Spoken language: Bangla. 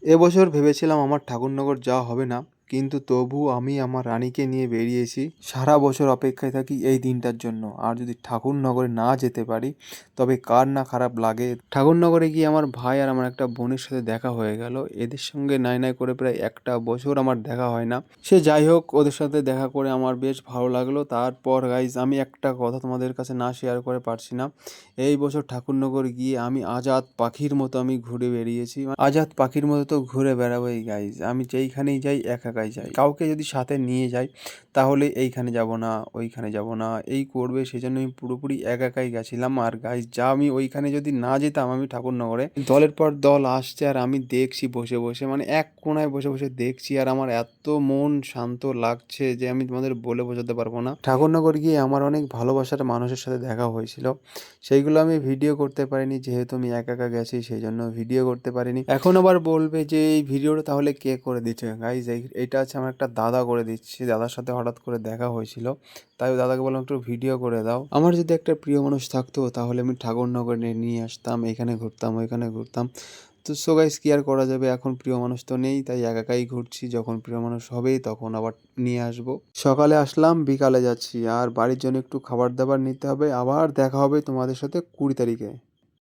এবছর ভেবেছিলাম আমার ঠাকুরনগর যাওয়া হবে না, কিন্তু তবুও আমি আমার রানীকে নিয়ে বেরিয়েছি। সারা বছর অপেক্ষায় থাকি এই দিনটার জন্য, আর যদি ঠাকুরনগরে না যেতে পারি তবে কার না খারাপ লাগে। ঠাকুরনগরে গিয়ে আমার ভাই আর আমার একটা বোনের সাথে দেখা হয়ে গেল। এদের সঙ্গে নাই নাই করে প্রায় একটা বছর আমার দেখা হয় না। সে যাই হোক, ওদের সাথে দেখা করে আমার বেশ ভালো লাগলো। তারপর গাইজ, আমি একটা কথা তোমাদের কাছে না শেয়ার করে পারছি না। এই বছর ঠাকুরনগর গিয়ে আমি আজাদ পাখির মতো আমি ঘুরে বেরিয়েছি। আজাদ পাখির মতো তো ঘুরে বেড়াবোই গাইজ, আমি যেইখানেই যাই একা একাই যাই। কাউকে যদি সাথে নিয়ে যাই তাহলে এইখানে যাব না, ওইখানে যাব না, এই করবে, সেই জন্য আমি পুরোপুরি একা একাই গেছিলাম। আর গাইজ, যা আমি ওইখানে যদি না যেতাম, আমি ঠাকুরনগরে দলের পর দল আসছে আর আমি দেখছি বসে বসে, মানে এক কোণায় বসে বসে দেখছি, আর আমার এত মন শান্ত লাগছে যে আমি তোমাদের বলে বোঝাতে পারবো না। ঠাকুরনগর গিয়ে আমার অনেক ভালোবাসার মানুষের সাথে দেখা হয়েছিল, সেইগুলো আমি ভিডিও করতে পারিনি, যেহেতু আমি একা একা গেছি সেই জন্য ভিডিও করতে পারিনি। এখন আবার বলবে যে এই ভিডিওটা তাহলে কে করে দিচ্ছে। গাইজ, এইটা আছে আমার একটা দাদা করে দিচ্ছি। দাদার সাথে হঠাৎ করে দেখা হয়েছিল, তাই দাদাকে বললাম একটু ভিডিও করে দাও। আমার যদি একটা প্রিয় মানুষ থাকতো তাহলে আমি ঠাকুরনগরে নিয়ে আসতাম, এখানে ঘুরতাম, ওইখানে ঘুরতাম। তো সো গাইস, কি আর করা যাবে, এখন প্রিয় মানুষ তো নেই, তাই একা একাই ঘুরছি। যখন প্রিয় মানুষ হবে তখন আবার নিয়ে আসবো। সকালে আসলাম, বিকালে যাচ্ছি, আর বাড়ির জন্য একটু খাবার দাবার নিতে হবে। আবার দেখা হবে তোমাদের সাথে 20 তারিখে।